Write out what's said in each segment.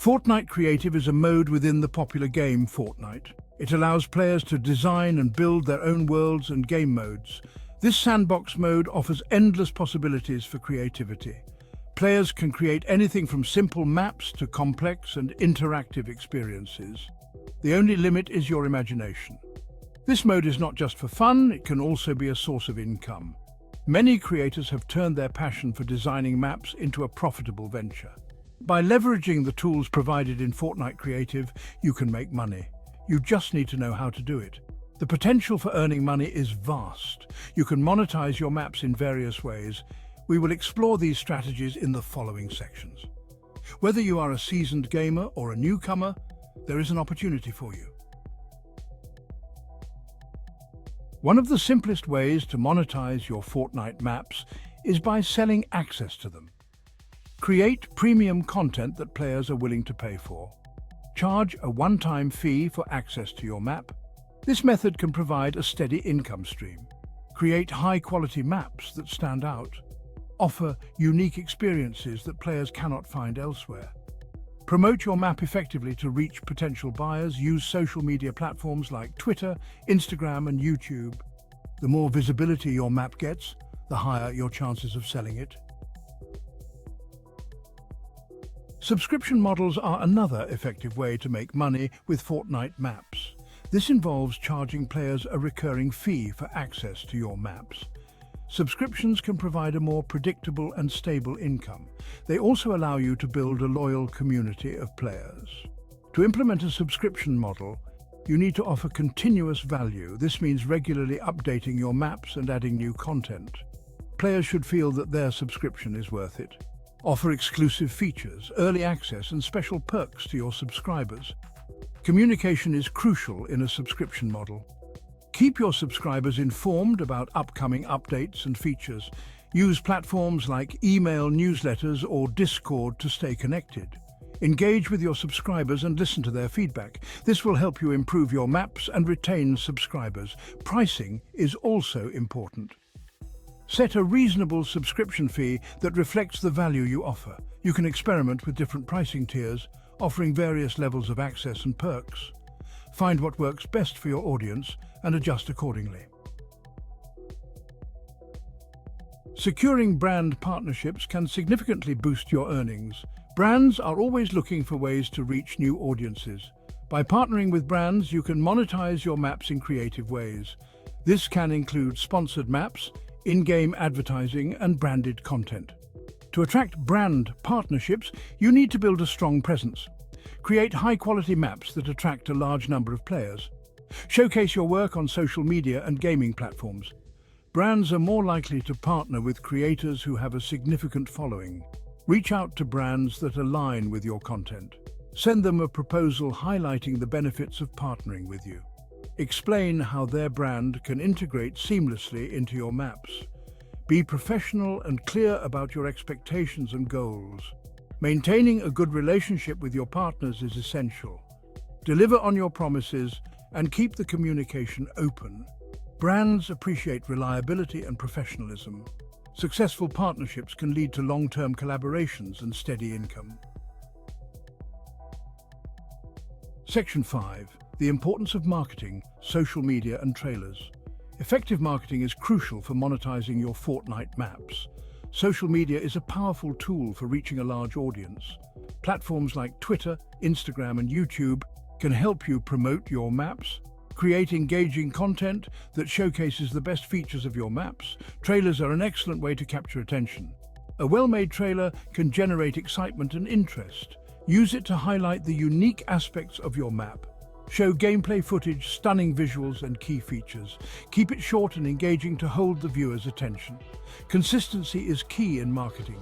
Fortnite Creative is a mode within the popular game Fortnite. It allows players to design and build their own worlds and game modes. This sandbox mode offers endless possibilities for creativity. Players can create anything from simple maps to complex and interactive experiences. The only limit is your imagination. This mode is not just for fun, it can also be a source of income. Many creators have turned their passion for designing maps into a profitable venture. By leveraging the tools provided in Fortnite Creative, you can make money. You just need to know how to do it. The potential for earning money is vast. You can monetize your maps in various ways. We will explore these strategies in the following sections. Whether you are a seasoned gamer or a newcomer, there is an opportunity for you. One of the simplest ways to monetize your Fortnite maps is by selling access to them. Create premium content that players are willing to pay for. Charge a one-time fee for access to your map. This method can provide a steady income stream. Create high-quality maps that stand out. Offer unique experiences that players cannot find elsewhere. Promote your map effectively to reach potential buyers. Use social media platforms like Twitter, Instagram, and YouTube. The more visibility your map gets, the higher your chances of selling it. Subscription models are another effective way to make money with Fortnite maps. This involves charging players a recurring fee for access to your maps. Subscriptions can provide a more predictable and stable income. They also allow you to build a loyal community of players. To implement a subscription model, you need to offer continuous value. This means regularly updating your maps and adding new content. Players should feel that their subscription is worth it. Offer exclusive features, early access, and special perks to your subscribers. Communication is crucial in a subscription model. Keep your subscribers informed about upcoming updates and features. Use platforms like email newsletters or Discord to stay connected. Engage with your subscribers and listen to their feedback. This will help you improve your maps and retain subscribers. Pricing is also important. Set a reasonable subscription fee that reflects the value you offer. You can experiment with different pricing tiers, offering various levels of access and perks. Find what works best for your audience and adjust accordingly. Securing brand partnerships can significantly boost your earnings. Brands are always looking for ways to reach new audiences. By partnering with brands, you can monetize your maps in creative ways. This can include sponsored maps, in-game advertising, and branded content. To attract brand partnerships, you need to build a strong presence. Create high-quality maps that attract a large number of players. Showcase your work on social media and gaming platforms. Brands are more likely to partner with creators who have a significant following. Reach out to brands that align with your content. Send them a proposal highlighting the benefits of partnering with you. Explain how their brand can integrate seamlessly into your maps. Be professional and clear about your expectations and goals. Maintaining a good relationship with your partners is essential. Deliver on your promises and keep the communication open. Brands appreciate reliability and professionalism. Successful partnerships can lead to long-term collaborations and steady income. Section 5. The importance of marketing, social media, and trailers. Effective marketing is crucial for monetizing your Fortnite maps. Social media is a powerful tool for reaching a large audience. Platforms like Twitter, Instagram, and YouTube can help you promote your maps. Create engaging content that showcases the best features of your maps. Trailers are an excellent way to capture attention. A well-made trailer can generate excitement and interest. Use it to highlight the unique aspects of your map. Show gameplay footage, stunning visuals, and key features. Keep it short and engaging to hold the viewer's attention. Consistency is key in marketing.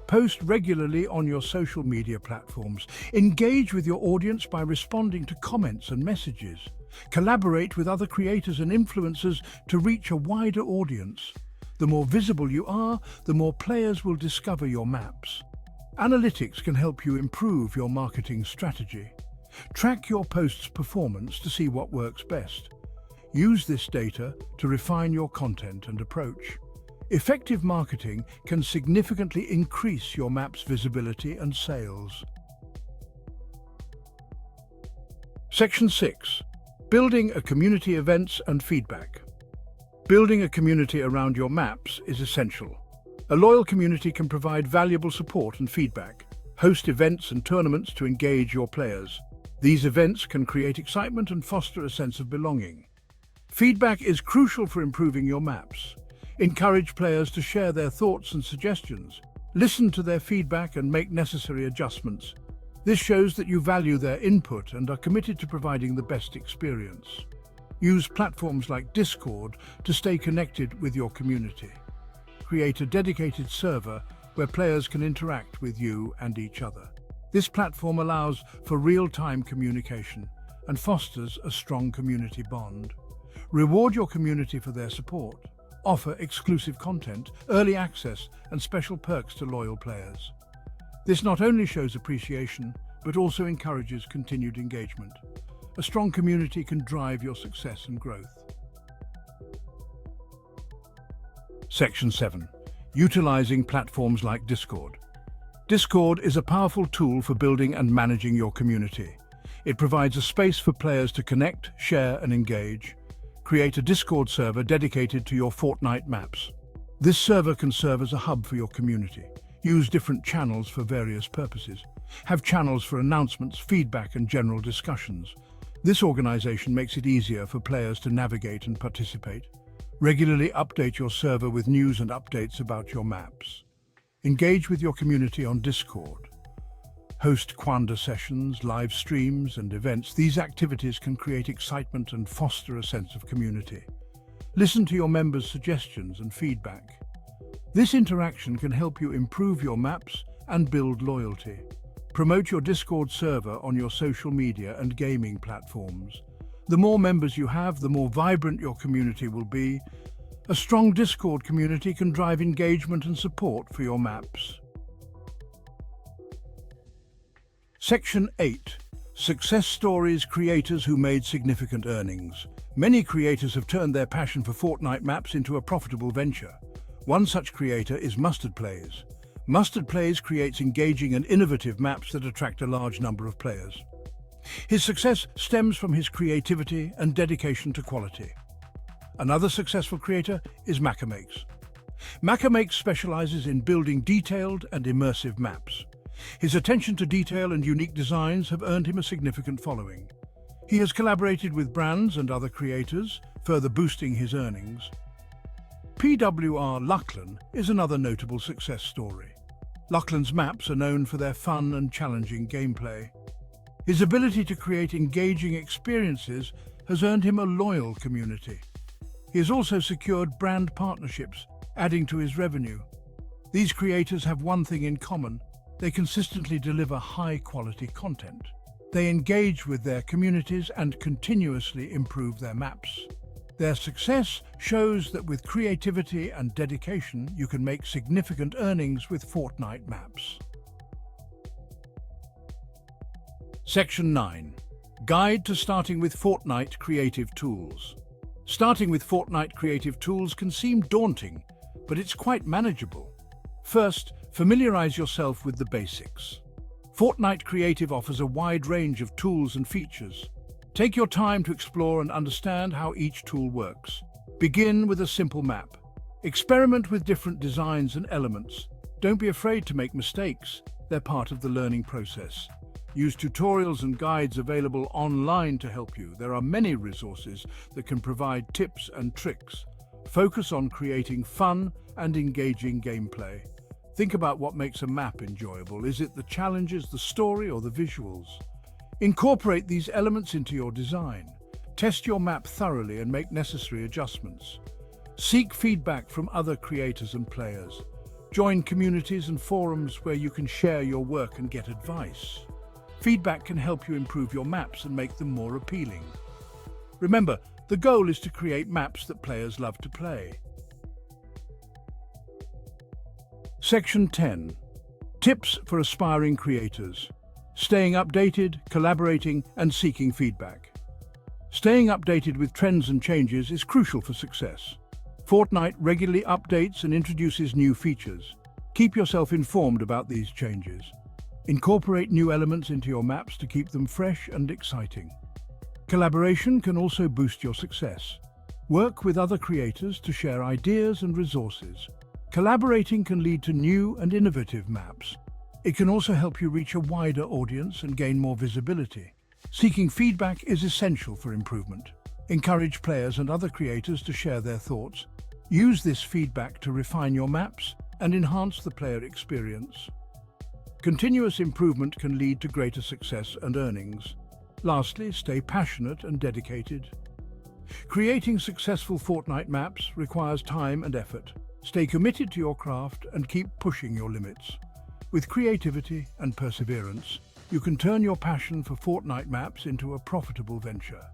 Post regularly on your social media platforms. Engage with your audience by responding to comments and messages. Collaborate with other creators and influencers to reach a wider audience. The more visible you are, the more players will discover your maps. Analytics can help you improve your marketing strategy. Track your post's performance to see what works best. Use this data to refine your content and approach. Effective marketing can significantly increase your map's visibility and sales. Section 6. Building a community events and feedback. Building a community around your maps is essential. A loyal community can provide valuable support and feedback, host events and tournaments to engage your players. These events can create excitement and foster a sense of belonging. Feedback is crucial for improving your maps. Encourage players to share their thoughts and suggestions. Listen to their feedback and make necessary adjustments. This shows that you value their input and are committed to providing the best experience. Use platforms like Discord to stay connected with your community. Create a dedicated server where players can interact with you and each other. This platform allows for real-time communication and fosters a strong community bond. Reward your community for their support. Offer exclusive content, early access, and special perks to loyal players. This not only shows appreciation, but also encourages continued engagement. A strong community can drive your success and growth. Section 7. Utilizing platforms like Discord. Discord is a powerful tool for building and managing your community. It provides a space for players to connect, share, and engage. Create a Discord server dedicated to your Fortnite maps. This server can serve as a hub for your community. Use different channels for various purposes. Have channels for announcements, feedback, and general discussions. This organization makes it easier for players to navigate and participate. Regularly update your server with news and updates about your maps. Engage with your community on Discord. Host Quanda sessions, live streams, and events. These activities can create excitement and foster a sense of community. Listen to your members' suggestions and feedback. This interaction can help you improve your maps and build loyalty. Promote your Discord server on your social media and gaming platforms. The more members you have, the more vibrant your community will be. A strong Discord community can drive engagement and support for your maps. Section 8. Success stories, creators who made significant earnings. Many creators have turned their passion for Fortnite maps into a profitable venture. One such creator is Mustard Plays. Mustard Plays creates engaging and innovative maps that attract a large number of players. His success stems from his creativity and dedication to quality. Another successful creator is Macamakes. Macamakes specializes in building detailed and immersive maps. His attention to detail and unique designs have earned him a significant following. He has collaborated with brands and other creators, further boosting his earnings. PWR Lachlan is another notable success story. Lachlan's maps are known for their fun and challenging gameplay. His ability to create engaging experiences has earned him a loyal community. He has also secured brand partnerships, adding to his revenue. These creators have one thing in common: they consistently deliver high-quality content. They engage with their communities and continuously improve their maps. Their success shows that with creativity and dedication, you can make significant earnings with Fortnite maps. Section 9. Guide to starting with Fortnite creative tools. Starting with Fortnite creative tools can seem daunting, but it's quite manageable. First, familiarize yourself with the basics. Fortnite Creative offers a wide range of tools and features. Take your time to explore and understand how each tool works. Begin with a simple map. Experiment with different designs and elements. Don't be afraid to make mistakes. They're part of the learning process. Use tutorials and guides available online to help you. There are many resources that can provide tips and tricks. Focus on creating fun and engaging gameplay. Think about what makes a map enjoyable. Is it the challenges, the story, or the visuals? Incorporate these elements into your design. Test your map thoroughly and make necessary adjustments. Seek feedback from other creators and players. Join communities and forums where you can share your work and get advice. Feedback can help you improve your maps and make them more appealing. Remember, the goal is to create maps that players love to play. Section 10. Tips for aspiring creators. Staying updated, collaborating, and seeking feedback. Staying updated with trends and changes is crucial for success. Fortnite regularly updates and introduces new features. Keep yourself informed about these changes. Incorporate new elements into your maps to keep them fresh and exciting. Collaboration can also boost your success. Work with other creators to share ideas and resources. Collaborating can lead to new and innovative maps. It can also help you reach a wider audience and gain more visibility. Seeking feedback is essential for improvement. Encourage players and other creators to share their thoughts. Use this feedback to refine your maps and enhance the player experience. Continuous improvement can lead to greater success and earnings. Lastly, stay passionate and dedicated. Creating successful Fortnite maps requires time and effort. Stay committed to your craft and keep pushing your limits. With creativity and perseverance, you can turn your passion for Fortnite maps into a profitable venture.